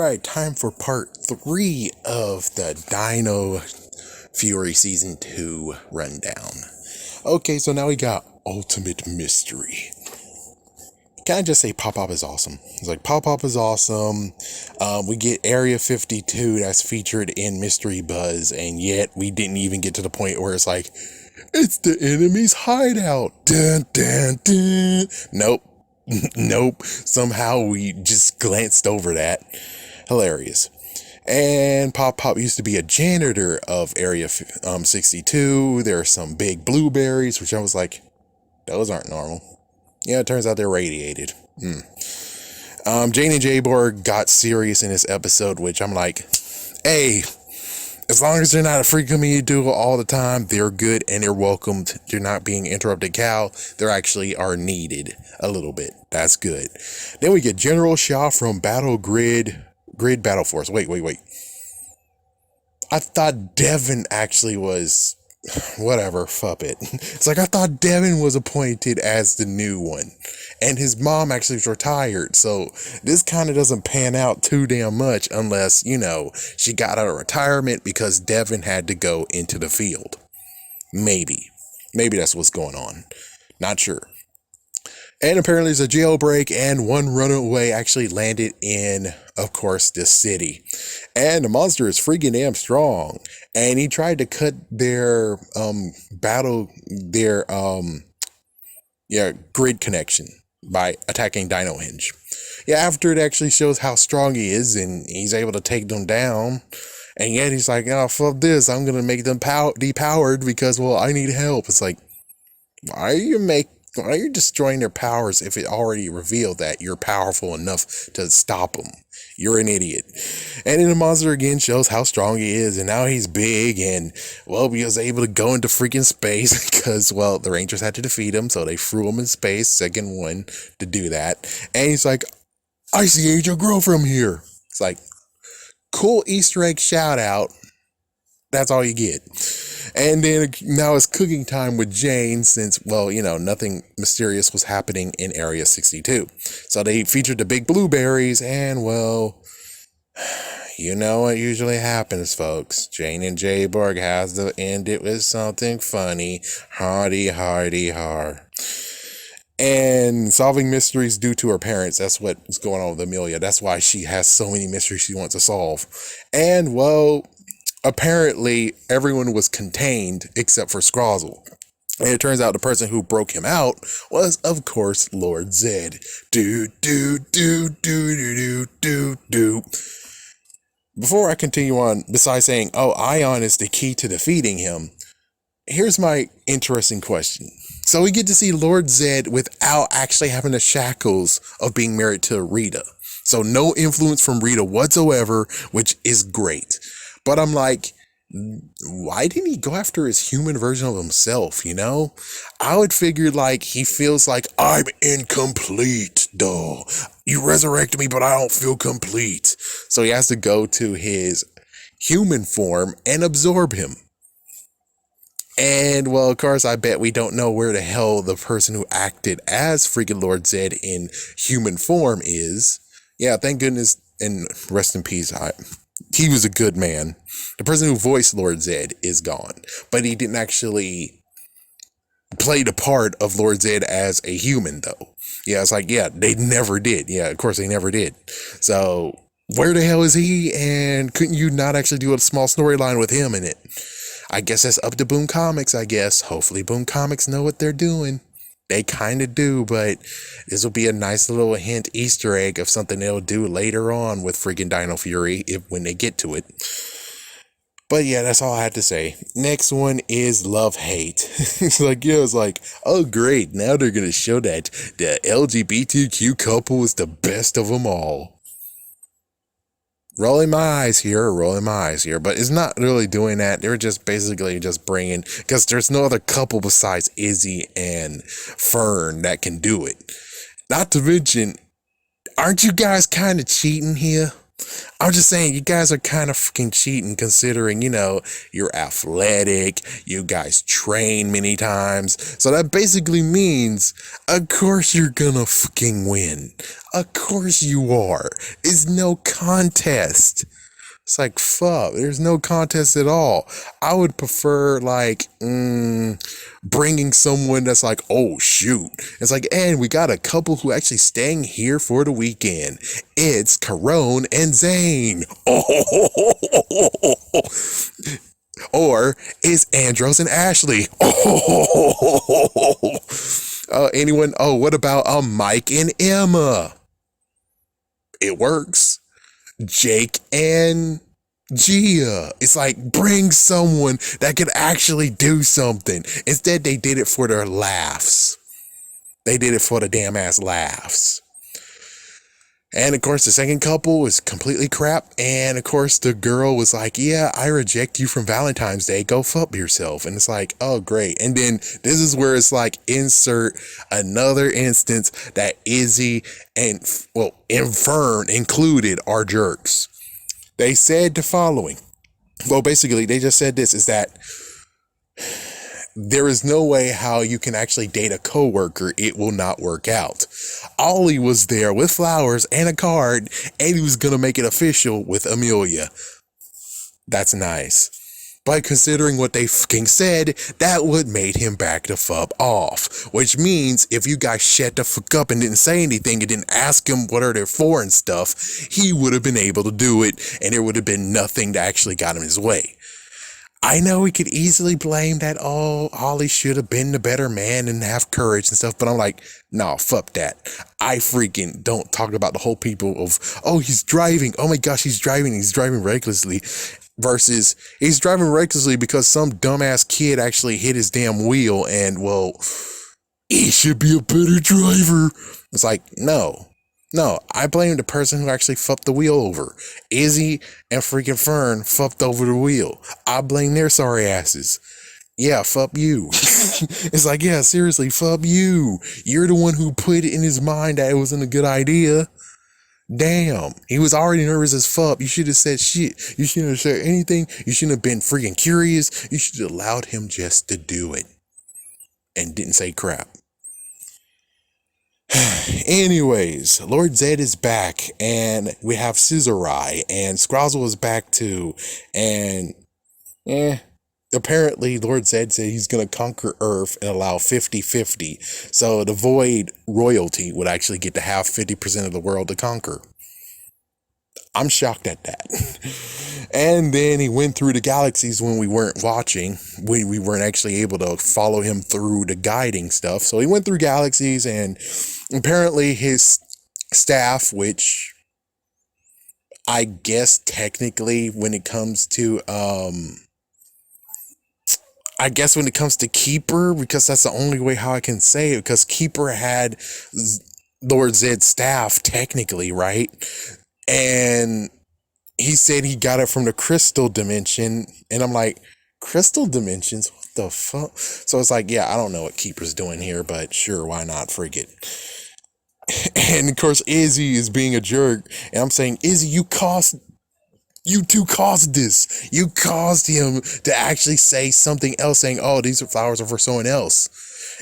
Alright, time for part 3 of the Dino Fury Season 2 rundown. Okay, so now we got Ultimate Mystery. Can I just say Pop-Pop is awesome? It's like, Pop-Pop is awesome. We get Area 52 that's featured in Mystery Buzz, and yet we didn't even get to the point where it's like, it's the enemy's hideout. Dun, dun, dun. Nope. Nope. Somehow we just glanced over that. Hilarious. And Pop used to be a janitor of Area 62. There are some big blueberries, which I was like, those aren't normal. Yeah, it turns out they're radiated. Jane and Jayborg got serious in this episode, which I'm like, hey, as long as they're not a freak me duo all the time, they're good and they're welcomed. They're not being interrupted, Cal. They actually are needed a little bit. That's good. Then we get General Shaw from Grid Battle Force. Wait. I thought Devin actually was, whatever, fuck it. It's like, I thought Devin was appointed as the new one. And his mom actually was retired. So this kind of doesn't pan out too damn much unless, you know, she got out of retirement because Devin had to go into the field. Maybe that's what's going on. Not sure. And apparently there's a jailbreak and one runaway actually landed in, of course, this city. And the monster is freaking damn strong. And he tried to cut their grid connection by attacking Dino Hinge. Yeah, after it actually shows how strong he is and he's able to take them down. And yet he's like, oh, fuck this. I'm going to make them depowered because, well, I need help. It's like, why are you destroying their powers if it already revealed that you're powerful enough to stop them? You're an idiot. And then the monster again shows how strong he is, and now he's big, and, well, he was able to go into freaking space because, well, the Rangers had to defeat him, so they threw him in space, second one to do that. And he's like, I see Angel grow from here. It's like, cool Easter egg shout out. That's all you get. And then now it's cooking time with Jane since, well, you know, nothing mysterious was happening in Area 62. So they featured the big blueberries and, well, you know what usually happens, folks. Jane and Jayborg has to end it with something funny. Hardy, har. And solving mysteries due to her parents. That's what's going on with Amelia. That's why she has so many mysteries she wants to solve. And, well, apparently, everyone was contained except for Scrozzle. And it turns out the person who broke him out was, of course, Lord Zed. Do. Before I continue on, besides saying, oh, Ion is the key to defeating him, here's my interesting question. So we get to see Lord Zed without actually having the shackles of being married to Rita. So no influence from Rita whatsoever, which is great. But I'm like, why didn't he go after his human version of himself, you know? I would figure like he feels like I'm incomplete, though. You resurrected me, but I don't feel complete. So he has to go to his human form and absorb him. And, well, of course, I bet we don't know where the hell the person who acted as freaking Lord Zed in human form is. Yeah, thank goodness, and rest in peace, he was a good man. The person who voiced Lord Zed is gone. But he didn't actually play the part of Lord Zed as a human, though. Yeah, it's like, yeah, they never did. Yeah, of course they never did. So, where the hell is he? And couldn't you not actually do a small storyline with him in it? I guess that's up to Boom Comics, I guess. Hopefully Boom Comics know what they're doing. They kind of do, but this will be a nice little hint Easter egg of something they'll do later on with freaking Dino Fury when they get to it. But yeah, that's all I had to say. Next one is Love Hate. It's like, oh great, now they're going to show that the LGBTQ couple is the best of them all. Rolling my eyes here, but it's not really doing that. They're just basically just bringing, because there's no other couple besides Izzy and Fern that can do it. Not to mention, aren't you guys kind of cheating here? I'm just saying, you guys are kind of fucking cheating considering, you're athletic, you guys train many times. So that basically means, of course you're gonna fucking win. Of course you are. It's no contest. It's like, fuck, there's no contest at all. I would prefer, like, bringing someone that's like, oh, shoot. It's like, and we got a couple who actually staying here for the weekend. It's Carone and Zane. Oh, or it's Andros and Ashley. Oh, anyone? Oh, what about Mike and Emma? It works. Jake and Gia. It's like, bring someone that could actually do something. Instead, they did it for their laughs. They did it for the damn ass laughs. And of course, the second couple was completely crap. And of course, the girl was like, yeah, I reject you from Valentine's Day. Go fuck yourself. And it's like, oh, great. And then this is where it's like, insert another instance that Izzy and Fern included are jerks. They said the following. Well, basically, they just said this, is that there is no way how you can actually date a coworker. It will not work out. Ollie was there with flowers and a card, and he was going to make it official with Amelia. That's nice. But considering what they fucking said, that would made him back the fuck off. Which means if you guys shut the fuck up and didn't say anything and didn't ask him what are they for and stuff, he would have been able to do it, and there would have been nothing that actually got him his way. I know we could easily blame that, oh, Ollie should have been the better man and have courage and stuff, but I'm like, nah, fuck that. I freaking don't talk about the whole people of, oh, he's driving. Oh my gosh, he's driving recklessly. Versus he's driving recklessly because some dumbass kid actually hit his damn wheel and, well, he should be a better driver. It's like, no, I blame the person who actually fucked the wheel over. Izzy and freaking Fern fucked over the wheel. I blame their sorry asses. Yeah, fuck you. It's like, yeah, seriously, fuck you. You're the one who put it in his mind that it wasn't a good idea. Damn, he was already nervous as fuck. You should have said shit. You shouldn't have said anything. You shouldn't have been freaking curious. You should have allowed him just to do it and didn't say crap. Anyways, Lord Zed is back, and we have Scissorai, and Scrozzle is back too, and apparently Lord Zed said he's going to conquer Earth and allow 50-50, so the Void royalty would actually get to have 50% of the world to conquer. I'm shocked at that. And then he went through the galaxies when we weren't watching. We weren't actually able to follow him through the guiding stuff. So he went through galaxies, and apparently his staff, which I guess technically when it comes to Keeper, because that's the only way how I can say it, because Keeper had Lord Zed's staff technically, right? And he said he got it from the crystal dimension, and I'm like, crystal dimensions? What the fuck? So it's like, yeah, I don't know what Keeper's doing here, but sure, why not? Frig it. And of course, Izzy is being a jerk, and I'm saying, Izzy, you two caused this. You caused him to actually say something else, saying, oh, these flowers are for someone else.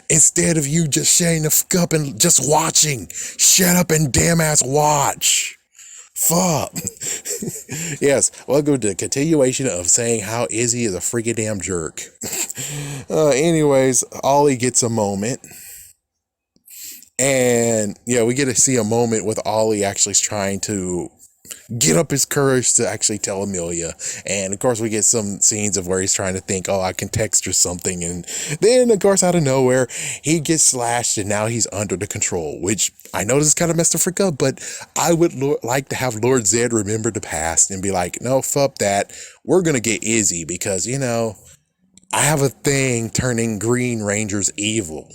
Instead of you just shutting the fuck up and just watching. Shut up and damn ass watch. Fuck. Yes, welcome to the continuation of saying how Izzy is a freaking damn jerk. Anyways, Ollie gets a moment. And yeah, we get to see a moment with Ollie actually trying to get up his courage to actually tell Amelia. And of course we get some scenes of where he's trying to think, oh, I can text her something, and then of course out of nowhere he gets slashed and now he's under the control, which I know this is kind of messed the frick up, but I would like to have Lord Zed remember the past and be like, no, fuck that, we're gonna get Izzy, because I have a thing turning Green Rangers evil.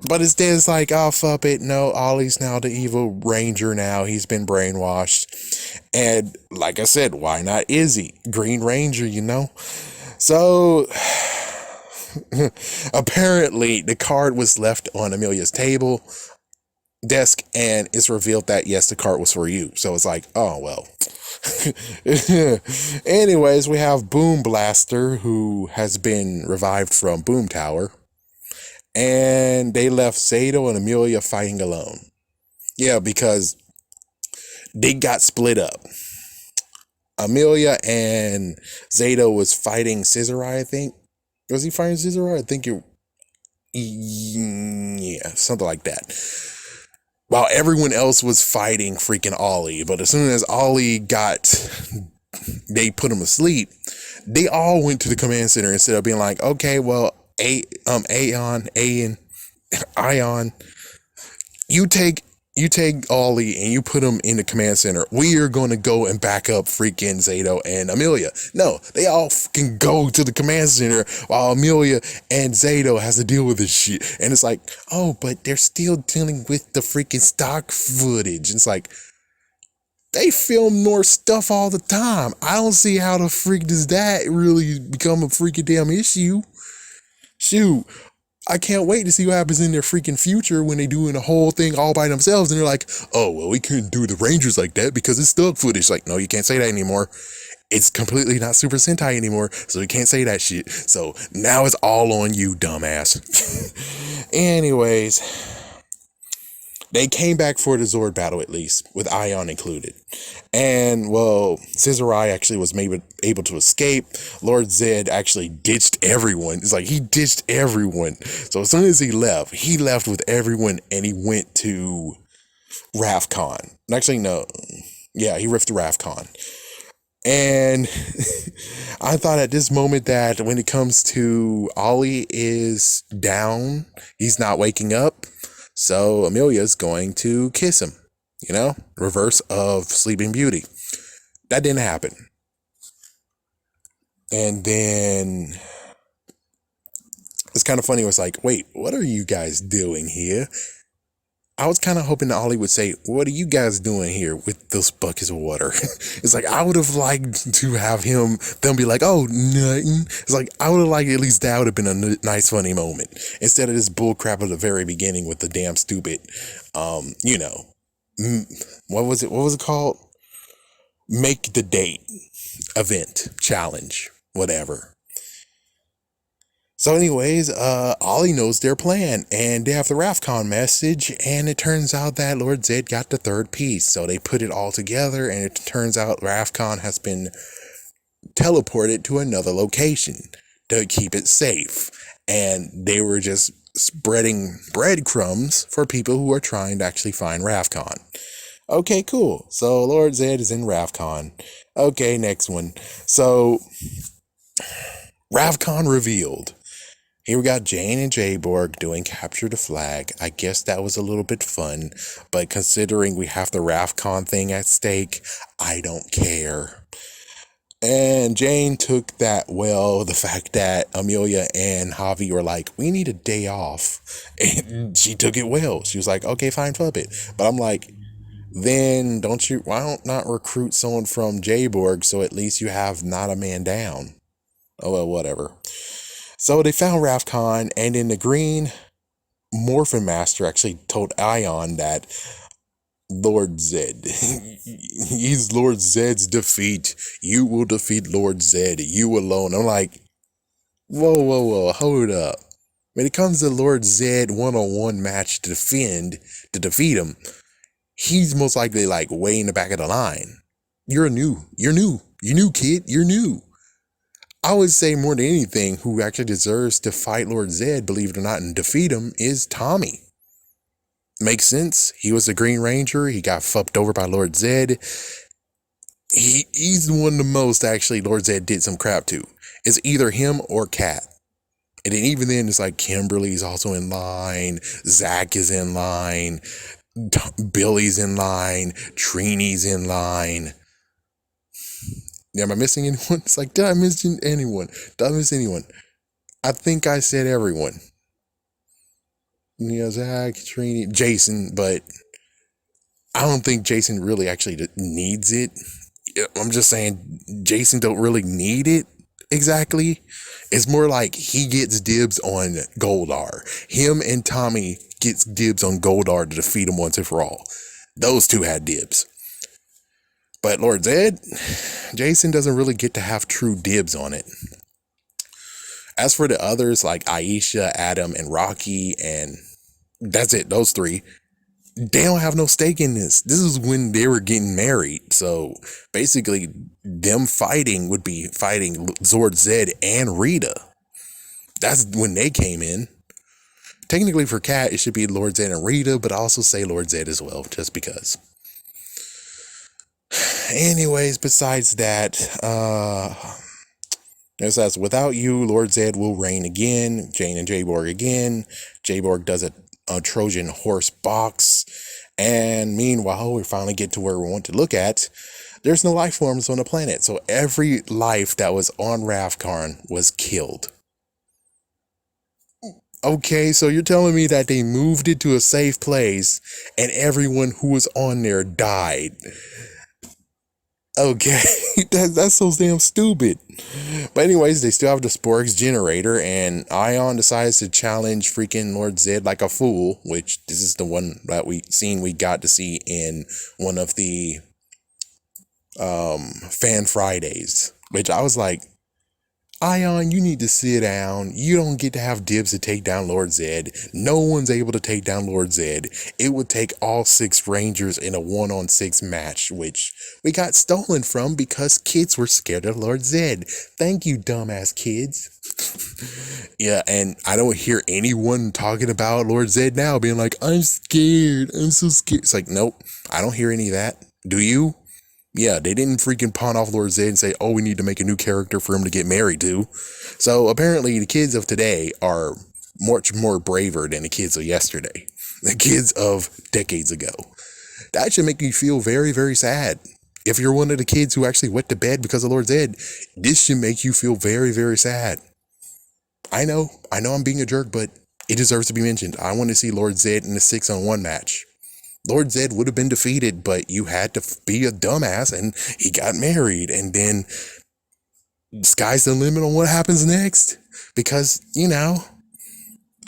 But instead it's like, oh, fuck it. No, Ollie's now the evil ranger now. He's been brainwashed. And like I said, why not Izzy? Green Ranger, So apparently the card was left on Amelia's table. desk, and it's revealed that yes, the cart was for you. So it's like, oh well. Anyways, we have Boom Blaster, who has been revived from Boom Tower, and they left Zato and Amelia fighting alone. Yeah, because they got split up. Amelia and Zato was fighting Scissorai, I think. Was he fighting Scissorai? I think it. Yeah, something like that. While everyone else was fighting freaking Ollie, but as soon as Ollie they put him asleep, they all went to the command center instead of being like, okay, well, Ion, you take Ollie and you put him in the command center. We are going to go and back up freaking Zato and Amelia. No, they all can go to the command center while Amelia and Zato has to deal with this shit. And it's like, oh, but they're still dealing with the freaking stock footage. It's like, they film more stuff all the time. I don't see how the freak does that really become a freaking damn issue. Shoot. I can't wait to see what happens in their freaking future when they doing the whole thing all by themselves and they're like, oh, well, we couldn't do the Rangers like that because it's stock footage. Like, no, you can't say that anymore. It's completely not Super Sentai anymore, so you can't say that shit. So now it's all on you, dumbass. Anyways, they came back for the Zord battle at least, with Ion included. And, well, Scissorai actually was maybe able to escape. Lord Zed actually ditched everyone. It's like, he ditched everyone. So as soon as he left with everyone and he went to Rafcon. Actually, no. Yeah, he riffed to Rafcon. And I thought at this moment that when it comes to Ollie is down, he's not waking up. So Amelia's going to kiss him, reverse of Sleeping Beauty. That didn't happen. And then it's kind of funny. It was like, wait, what are you guys doing here? I was kind of hoping that Ollie would say, what are you guys doing here with those buckets of water? It's like, I would have liked to have them be like, oh, nothing. It's like, I would have liked at least that would have been a nice, funny moment. Instead of this bull crap at the very beginning with the damn stupid, what was it called? Make the date event, challenge, whatever. So anyways, Ollie knows their plan, and they have the Rafcon message, and it turns out that Lord Zed got the third piece. So they put it all together, and it turns out Rafcon has been teleported to another location to keep it safe. And they were just spreading breadcrumbs for people who are trying to actually find Rafcon. Okay, cool. So Lord Zed is in Rafcon. Okay, next one. So Rafcon revealed. Here we got Jane and Jayborg doing Capture the Flag. I guess that was a little bit fun, but considering we have the Rafcon thing at stake, I don't care. And Jane took that well, the fact that Amelia and Javi were like, we need a day off. And she took it well. She was like, okay, fine, flip it. But I'm like, then why don't not recruit someone from Jayborg so at least you have not a man down? Oh, well, whatever. So they found Rafcon, and in the green, Morphin Master actually told Ion that Lord Zed, he's Lord Zed's defeat. You will defeat Lord Zed, you alone. I'm like, whoa, hold up. When it comes to Lord Zed one-on-one match to defeat him, he's most likely like way in the back of the line. You're new, kid, you're new. I would say more than anything, who actually deserves to fight Lord Zed, believe it or not, and defeat him is Tommy. Makes sense. He was a Green Ranger. He got fucked over by Lord Zed. He's one of the most actually Lord Zed did some crap to. It's either him or Kat. And then even then, it's like Kimberly's also in line. Zach is in line. Billy's in line. Trini's in line. Am I missing anyone? It's like, did I miss anyone? Did I miss anyone? I think I said everyone. Zach, Trini, Jason, but I don't think Jason really actually needs it. I'm just saying Jason don't really need it. exactly. It's more like he gets dibs on Goldar. Him and Tommy gets dibs on Goldar to defeat him once and for all. Those two had dibs. But Lord Zed, Jason doesn't really get to have true dibs on it. As for the others like Aisha, Adam, and Rocky, and that's it, those three, they don't have no stake in this. This is when they were getting married. So basically, them fighting would be fighting Zord Zed and Rita. That's when they came in. Technically for Cat, it should be Lord Zed and Rita, but I also say Lord Zed as well, just because. Anyways, besides that, it says, without you, Lord Zed will reign again. Jane and Jayborg again. Jayborg does a Trojan horse box. And meanwhile, we finally get to where we want to look at. There's no life forms on the planet. So every life that was on Ravkarn was killed. Okay, so you're telling me that they moved it to a safe place and everyone who was on there died. Okay, that's so damn stupid. But anyways, they still have the Sporks generator, and Ion decides to challenge freaking Lord Zed like a fool, which this is the one that we got to see in one of the Fan Fridays, which I was like, Ion, you need to sit down. You don't get to have dibs to take down Lord Zed. No one's able to take down Lord Zed. It would take all 6 Rangers in a 1-on-6 match, which we got stolen from because kids were scared of Lord Zed. Thank you, dumbass kids. Yeah, and I don't hear anyone talking about Lord Zed now being like, I'm scared. I'm so scared. It's like, nope, I don't hear any of that. Do you? Yeah, they didn't freaking pawn off Lord Zed and say, oh, we need to make a new character for him to get married to. So apparently the kids of today are much more braver than the kids of yesterday. The kids of decades ago. That should make you feel very, very sad. If you're one of the kids who actually went to bed because of Lord Zed, this should make you feel very, very sad. I know I'm being a jerk, but it deserves to be mentioned. I want to see Lord Zed in a 6-on-1 match. Lord Zed would have been defeated, but you had to be a dumbass and he got married. And then sky's the limit on what happens next. Because,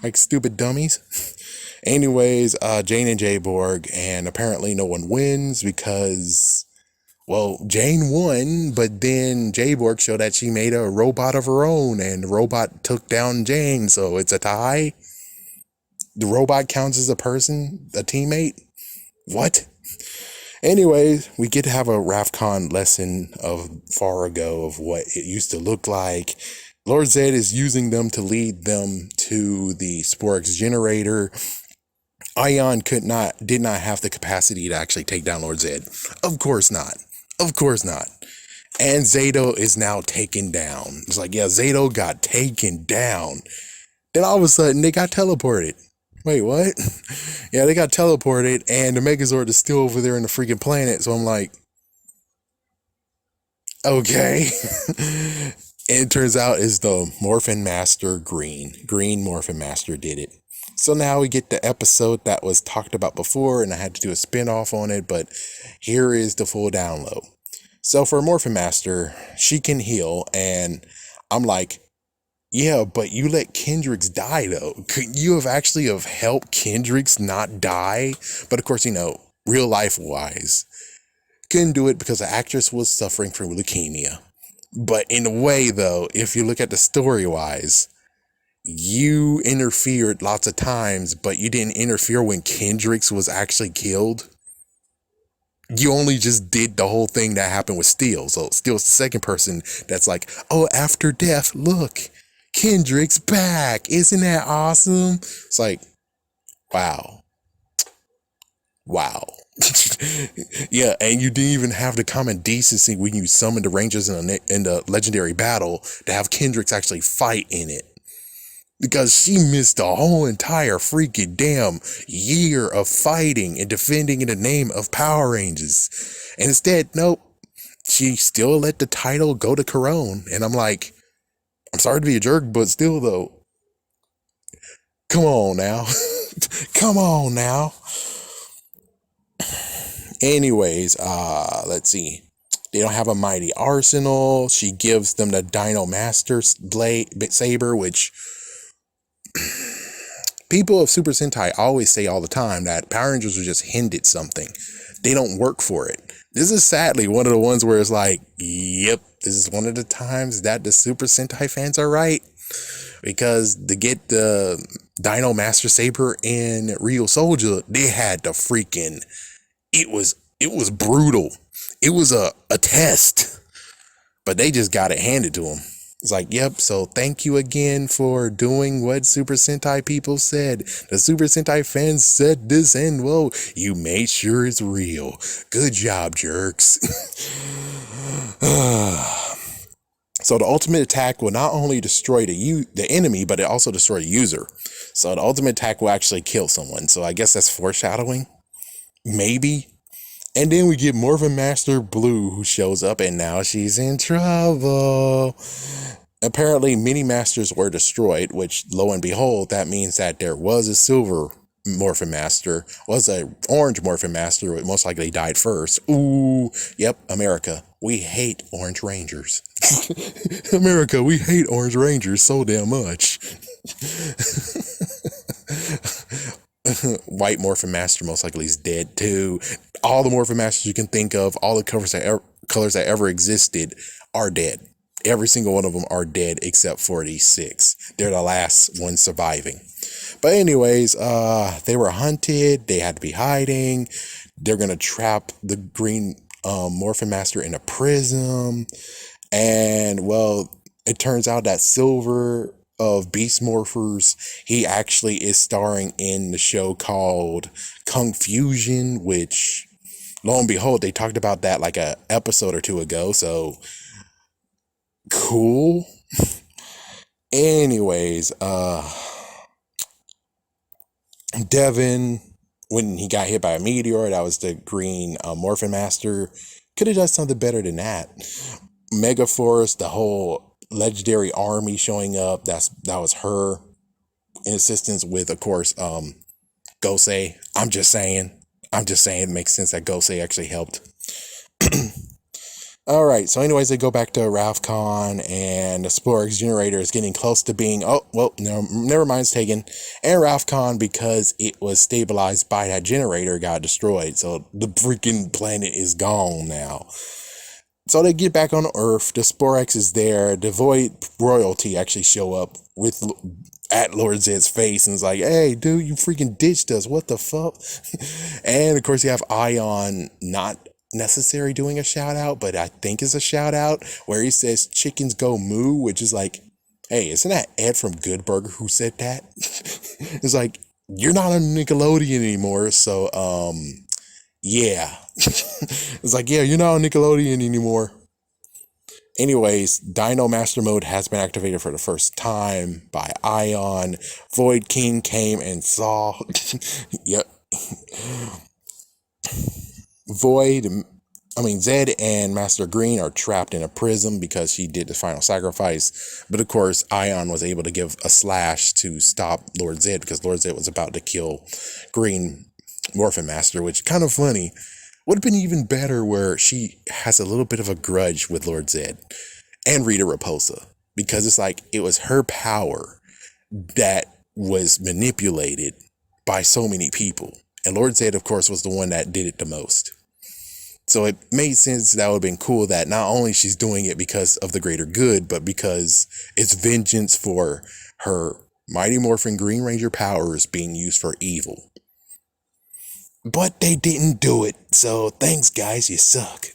like stupid dummies. Anyways, Jane and Jayborg, and apparently no one wins because, well, Jane won, but then Jayborg showed that she made a robot of her own and the robot took down Jane. So it's a tie. The robot counts as a person, a teammate. What? Anyways, we get to have a Ravcon lesson of far ago of what it used to look like. Lord Zed is using them to lead them to the Sporks generator. Ion did not have the capacity to actually take down Lord Zed. Of course not. Of course not. And Zato is now taken down. It's like, yeah, Zato got taken down. Then all of a sudden they got teleported. Wait, what? Yeah, they got teleported and the Megazord is still over there in the freaking planet. So I'm like, okay. And it turns out it's the Morphin Master Green. Green Morphin Master did it. So now we get the episode that was talked about before and I had to do a spin-off on it, but here is the full download. So for Morphin Master, she can heal and I'm like, yeah, but you let Kendricks die though. Could you have actually helped Kendricks not die? But of course, real life wise, couldn't do it because the actress was suffering from leukemia. But in a way though, if you look at the story wise, you interfered lots of times, but you didn't interfere when Kendricks was actually killed. You only just did the whole thing that happened with Steel. So Steel's the second person that's like, oh, after death, look. Kendrick's back. Isn't that awesome? It's like, wow. Yeah, and you didn't even have the common decency when you summoned the Rangers in the legendary battle to have Kendricks actually fight in it. Because she missed the whole entire freaking damn year of fighting and defending in the name of Power Rangers. And instead, nope, she still let the title go to Corone. And I'm like, I'm sorry to be a jerk, but still though, come on now. Come on now. Anyways, let's see. They don't have a mighty arsenal. She gives them the Dino Master blade saber, which people of Super Sentai always say all the time that Power Rangers are just hinted something. They don't work for it. This is sadly one of the ones where it's like, yep, this is one of the times that the Super Sentai fans are right. Because to get the Dino Master Saber in Real Soldier, they had to freaking, it was brutal. It was a test. But they just got it handed to them. It's like, yep, so thank you again for doing what Super Sentai people said. The Super Sentai fans said this, and whoa, you made sure it's real. Good job, jerks. So the ultimate attack will not only destroy the enemy, but it also destroy the user. So the ultimate attack will actually kill someone. So I guess that's foreshadowing. Maybe. And then we get Morphin Master Blue, who shows up, and now she's in trouble. Apparently, many masters were destroyed, which, lo and behold, that means that there was a silver Morphin Master, was a orange Morphin Master, who most likely died first. Ooh, yep, America. We hate Orange Rangers. America, we hate Orange Rangers so damn much. White Morphin Master most likely is dead too. All the Morphin Masters you can think of, all the colors that ever existed are dead. Every single one of them are dead except 46. They're the last ones surviving. But anyways, they were hunted. They had to be hiding. They're going to trap the green Morphin Master in a prism. And well, it turns out that Silver of Beast Morphers, he actually is starring in the show called Kung Fusion, which lo and behold, they talked about that like a episode or two ago. So cool. Anyways, Devin, when he got hit by a meteor, that was the green Morphin Master, could have done something better than that. Megaforce, the whole legendary army showing up, that was her in assistance with, of course, Gosei. I'm just saying it makes sense that Gosei actually helped. All right, so anyways, they go back to Ralphcon, and the Sporex generator is getting close to being, oh, well, no, never mind, it's taken. And Ralphcon, because it was stabilized by that generator, got destroyed. So the freaking planet is gone now. So they get back on Earth, the Sporex is there, the Void Royalty actually show up at Lord Zed's face and is like, hey, dude, you freaking ditched us, what the fuck? And of course you have Ion, not necessary doing a shout out, but I think it's a shout out where he says chickens go moo, which is like, hey, isn't that Ed from Good Burger who said that? It's like, you're not on Nickelodeon anymore, so yeah. It's like, yeah, you're not on Nickelodeon anymore. Anyways, Dino Master Mode has been activated for the first time by Ion. Void King came and saw. Yep. Zed and Master Green are trapped in a prism because she did the final sacrifice. But of course, Ion was able to give a slash to stop Lord Zed because Lord Zed was about to kill Green Morphin Master, which kind of funny. Would have been even better where she has a little bit of a grudge with Lord Zed and Rita Repulsa, because it's like it was her power that was manipulated by so many people. And Lord Zed, of course, was the one that did it the most. So it made sense that would have been cool that not only she's doing it because of the greater good, but because it's vengeance for her Mighty Morphin Green Ranger powers being used for evil. But they didn't do it, so thanks guys, you suck.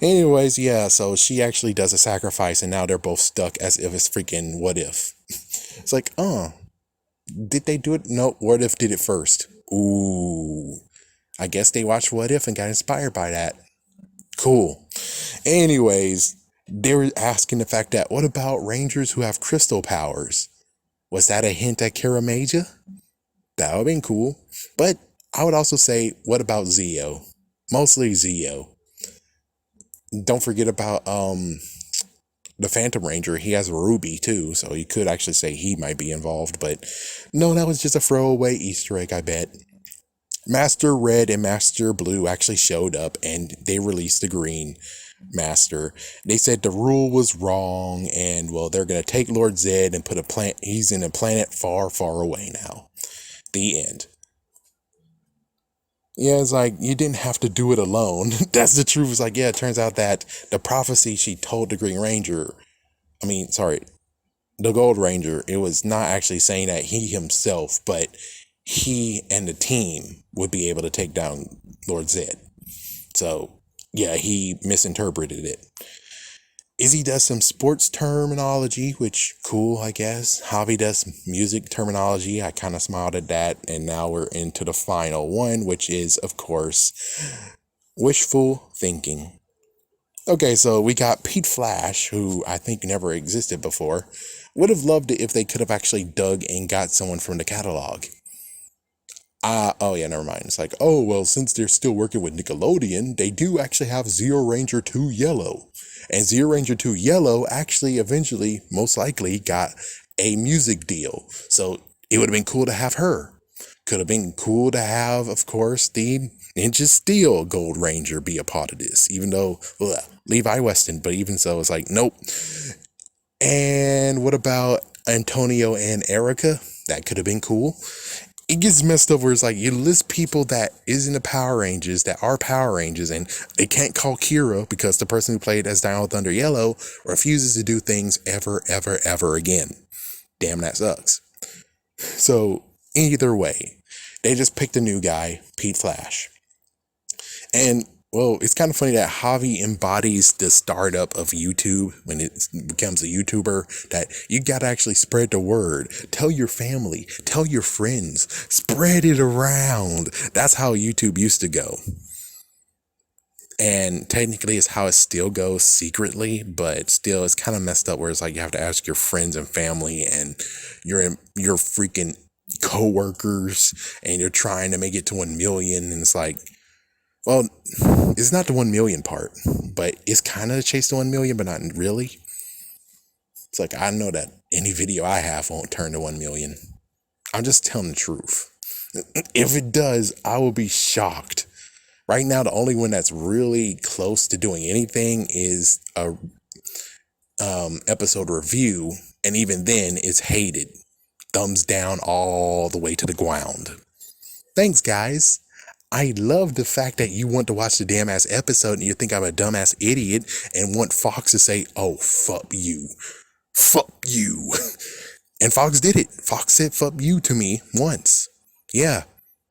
Anyways, yeah, so she actually does a sacrifice and now they're both stuck as if it's freaking What If. It's like, did they do it? No, What If did it first. Ooh, I guess they watched What If and got inspired by that. Cool. Anyways, they were asking the fact that, what about Rangers who have crystal powers? Was that a hint at Karameja? That would have been cool. But I would also say, what about Zeo? Mostly Zeo. Don't forget about the Phantom Ranger. He has a Ruby too, so you could actually say he might be involved. But no, that was just a throwaway Easter egg, I bet. Master Red and Master Blue actually showed up and they released the Green Master. They said the rule was wrong and well, they're going to take Lord Zed and put a planet, he's in a planet far, far away now. The end. Yeah, it's like you didn't have to do it alone. That's the truth. It's like, yeah, it turns out that the prophecy she told the Green Ranger, the Gold Ranger, it was not actually saying that he himself, but he and the team would be able to take down Lord Zed. So, yeah, he misinterpreted it. Izzy does some sports terminology, which cool, I guess. Javi does music terminology. I kind of smiled at that. And now we're into the final one, which is, of course, wishful thinking. Okay, so we got Pete Flash, who I think never existed before. Would have loved it if they could have actually dug and got someone from the catalog. Oh yeah, never mind. It's like, oh, well, since they're still working with Nickelodeon, they do actually have Zero Ranger 2 Yellow. And Zero Ranger 2 Yellow actually eventually, most likely, got a music deal. So it would have been cool to have her. Could have been cool to have, of course, the Ninja Steel Gold Ranger be a part of this. Even though, Levi Weston, but even so, it's like, nope. And what about Antonio and Erica? That could have been cool. It gets messed up where it's like you list people that isn't the Power Rangers that are Power Rangers and they can't call Kira because the person who played as Dino Thunder Yellow refuses to do things ever again. Damn, that sucks. So either way, they just picked a new guy, Pete Flash. And well, it's kind of funny that Javi embodies the startup of YouTube when it becomes a YouTuber, that you got to actually spread the word. Tell your family, tell your friends, spread it around. That's how YouTube used to go. And technically it's how it still goes secretly, but still it's kind of messed up where it's like you have to ask your friends and family and your freaking coworkers and you're trying to make it to 1 million and it's like, well, it's not the 1 million part, but it's kind of a chase to 1 million, but not really. It's like, I know that any video I have won't turn to 1 million. I'm just telling the truth. If it does, I will be shocked. Right now, the only one that's really close to doing anything is a episode review. And even then, it's hated. Thumbs down all the way to the ground. Thanks, guys. I love the fact that you want to watch the damn ass episode and you think I'm a dumbass idiot and want Fox to say, oh, fuck you. Fuck you. And Fox did it. Fox said fuck you to me once. Yeah.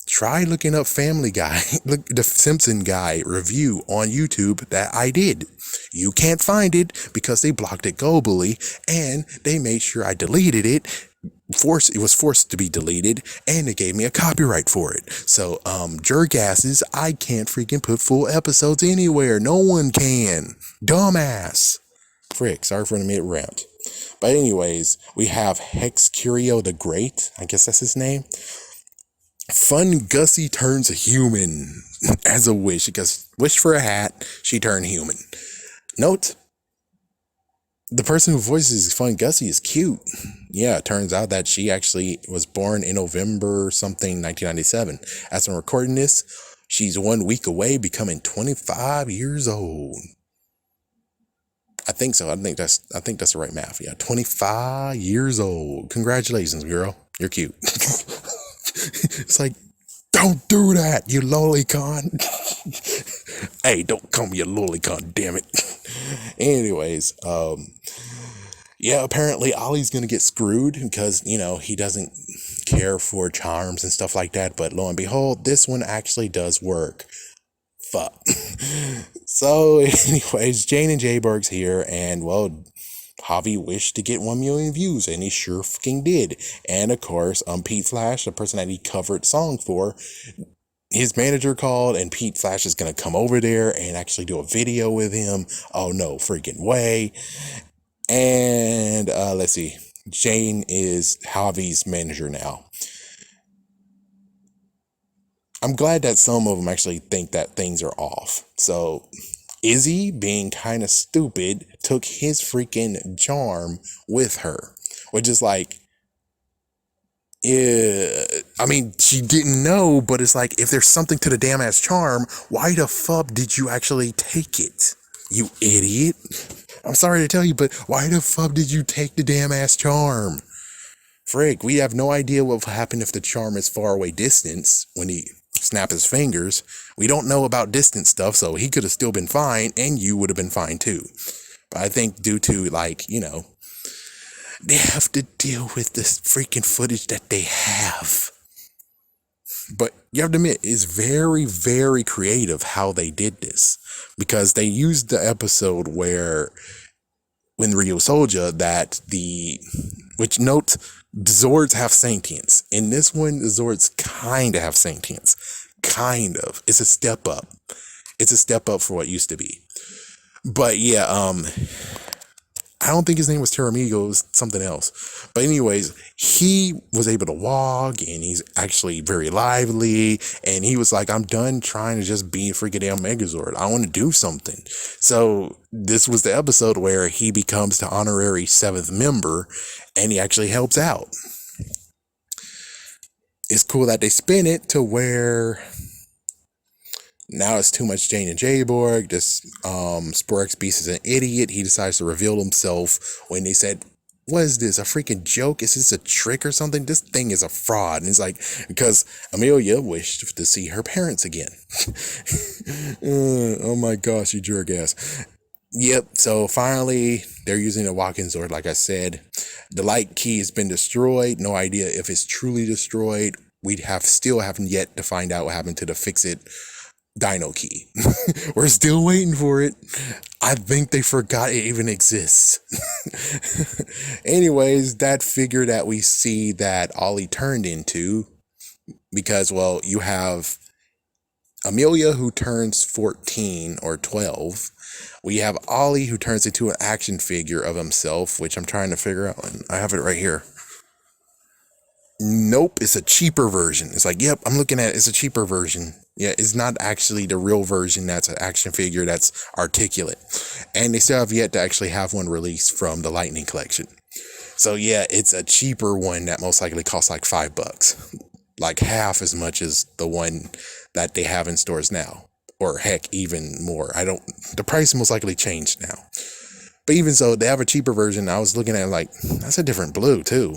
Try looking up Family Guy, look the Simpson Guy review on YouTube that I did. You can't find it because they blocked it globally and they made sure I deleted it. It was forced to be deleted and they gave me a copyright for it. So jerkasses, I can't freaking put full episodes anywhere. No one can. Dumbass. Frick, sorry for the mid rant. But anyways, we have Hex Curio the Great, I guess that's his name. Fun Gussie turns human as a wish, because wish for a hat, she turned human. Note, the person who voices Fun Gussie is cute. Yeah, it turns out that she actually was born in November something 1997. As I'm recording this, she's 1 week away becoming 25 years old. I think so. I think that's the right math. Yeah, 25 years old. Congratulations, girl. You're cute. It's like, don't do that, you lolicon. Hey, don't call me a lolicon, damn it. Anyways, yeah, apparently Ollie's gonna get screwed because, he doesn't care for charms and stuff like that. But lo and behold, this one actually does work. Fuck. So, anyways, Jane and Jayberg's here, and well, Javi wished to get 1 million views, and he sure fucking did. And of course, Pete Flash, the person that he covered song for, his manager called, and Pete Flash is gonna come over there and actually do a video with him. Oh no freaking way. And let's see, Jane is Javi's manager now. I'm glad that some of them actually think that things are off. So Izzy, being kind of stupid, took his freaking charm with her, which is like, Yeah, I mean, she didn't know, but it's like, if there's something to the damn ass charm, why the fuck did you actually take it? You idiot. I'm sorry to tell you, but why the fuck did you take the damn ass charm? Frick, we have no idea what will happen if the charm is far away distance when he snaps his fingers. We don't know about distance stuff, so he could have still been fine, and you would have been fine too. But I think due to, like, they have to deal with this freaking footage that they have. But you have to admit, it's very, very creative how they did this. Because they used the episode where, when Ryo Soja, which note, the Zords have sentience. In this one, the Zords kind of have sentience. Kind of. It's a step up. It's a step up for what used to be. But yeah, I don't think his name was Teramigo, it was something else. But anyways, he was able to walk, and he's actually very lively, and he was like, I'm done trying to just be a freaking damn Megazord. I want to do something. So this was the episode where he becomes the honorary 7th member, and he actually helps out. It's cool that they spin it to where now it's too much Jane and Jayborg. This Sporex Beast is an idiot. He decides to reveal himself when they said, what is this, a freaking joke? Is this a trick or something? This thing is a fraud. And it's like, because Amelia wished to see her parents again. Oh my gosh, you jerk ass. Yep, so finally, they're using a walking Zord, like I said. The light key has been destroyed. No idea if it's truly destroyed. Still haven't yet to find out what happened to the fix-it Dino key. We're still waiting for it. I think they forgot it even exists. Anyways, that figure that we see that Ollie turned into, because, well, you have Amelia, who turns 14 or 12. We have Ollie, who turns into an action figure of himself, which I'm trying to figure out. And I have it right here. Nope, it's a cheaper version. It's like, yep, I'm looking at it. It's a cheaper version. Yeah, it's not actually the real version that's an action figure that's articulate. And they still have yet to actually have one released from the Lightning Collection. So yeah, it's a cheaper one that most likely costs like $5. Like half as much as the one that they have in stores now. Or heck, even more. The price most likely changed now. But even so, they have a cheaper version. I was looking at it like, that's a different blue too.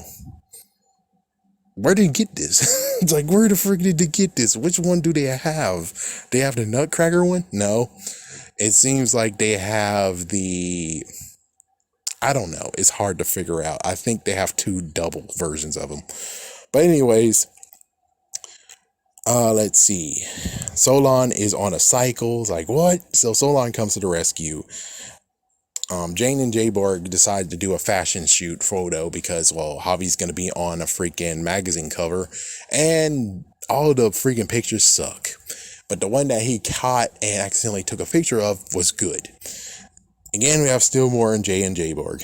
Where did he get this? It's like, where the frick did they get this? Which one do they have? They have the Nutcracker one? No. It seems like they have I don't know. It's hard to figure out. I think they have 2 double versions of them. But anyways, let's see. Solon is on a cycle. It's like, what? So Solon comes to the rescue. Jane and Jayborg decide to do a fashion shoot photo because, well, Javi's going to be on a freaking magazine cover, and all the freaking pictures suck. But the one that he caught and accidentally took a picture of was good. Again, we have still more in Jay and Jayborg.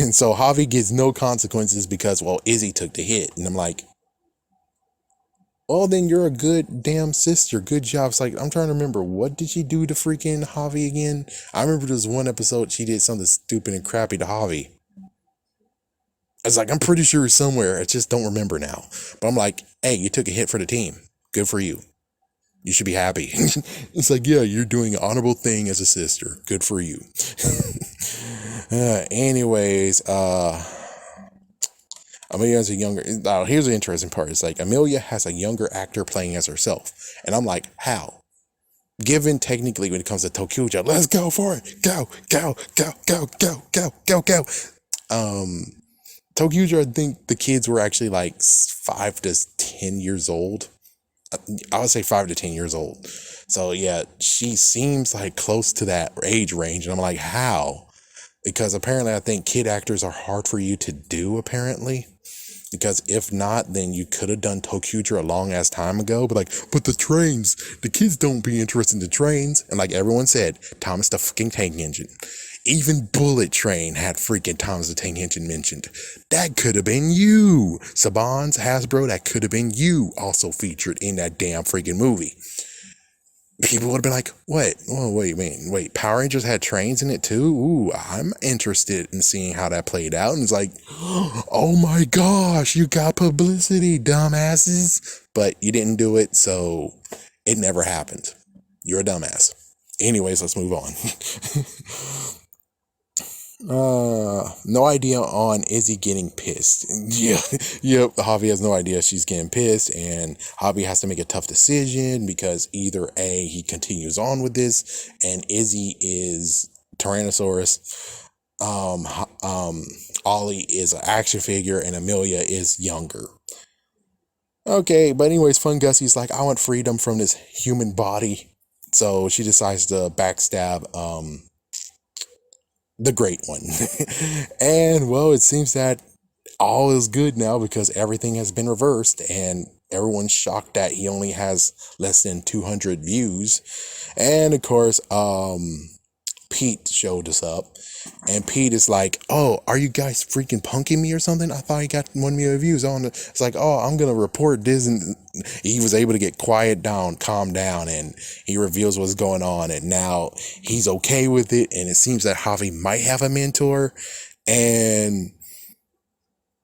And so Javi gets no consequences because, well, Izzy took the hit. And I'm like, well, then you're a good damn sister. Good job. It's like, I'm trying to remember, what did she do to freaking Javi again? I remember there was one episode she did something stupid and crappy to Javi. I was like, I'm pretty sure it's somewhere. I just don't remember now. But I'm like, hey, you took a hit for the team. Good for you. You should be happy. It's like, yeah, you're doing an honorable thing as a sister. Good for you. Anyways, Amelia has a younger. Here's the interesting part. It's like Amelia has a younger actor playing as herself, and I'm like, how? Given technically when it comes to Tokyuja, let's go for it. Go, go, go, go, go, go, go, go. Tokyuja, I think the kids were actually like 5 to 10 years old. I would say 5 to 10 years old. So yeah, she seems like close to that age range, and I'm like, how? Because apparently I think kid actors are hard for you to do, apparently. Because if not, then you could have done Tokyuja a long ass time ago. But the trains, the kids don't be interested in the trains. And like everyone said, Thomas the fucking Tank Engine. Even Bullet Train had freaking Thomas the Tank Engine mentioned. That could have been you. Saban's Hasbro, that could have been you also featured in that damn freaking movie. people would have been like, what? Oh, wait, Power Rangers had trains in it too? Ooh, I'm interested in seeing how that played out. And it's like, oh my gosh, you got publicity, dumbasses. But you didn't do it, so it never happened. You're a dumbass. Anyways, let's move on. No idea on Izzy getting pissed. Yeah, yep. Javi has no idea she's getting pissed, and Javi has to make a tough decision because either A, he continues on with this, and Izzy is Tyrannosaurus. Ollie is an action figure, and Amelia is younger. Okay, but anyways, Fun Gussie's like, I want freedom from this human body, so she decides to backstab the great one. And well, it seems that all is good now because everything has been reversed and everyone's shocked that he only has less than 200 views. And of course, Pete showed us up, and Pete is like, oh, are you guys freaking punking me or something? I thought he got 1 million views on it. It's like, oh, I'm gonna report this. And he was able to get calm down, and he reveals what's going on, and now he's okay with it. And it seems that Javi might have a mentor. And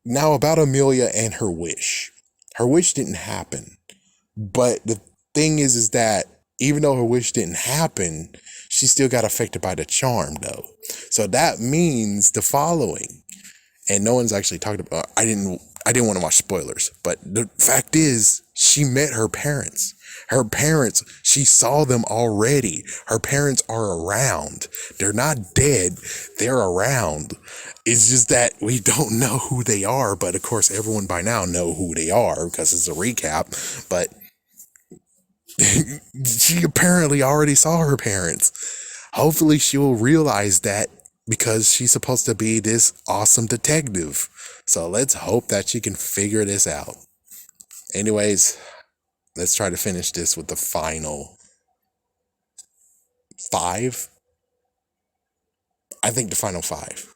now about Amelia and her wish. Her wish didn't happen. But the thing is that even though her wish didn't happen, she still got affected by the charm, though. So that means the following. And no one's actually talked about. I didn't want to watch spoilers, but the fact is, she met her parents. Her parents, she saw them already. Her parents are around. They're not dead. They're around. It's just that we don't know who they are. But of course, everyone by now know who they are because it's a recap. But she apparently already saw her parents. Hopefully she will realize that because she's supposed to be this awesome detective. So let's hope that she can figure this out. Anyways, let's try to finish this with the final 5. I think the final 5.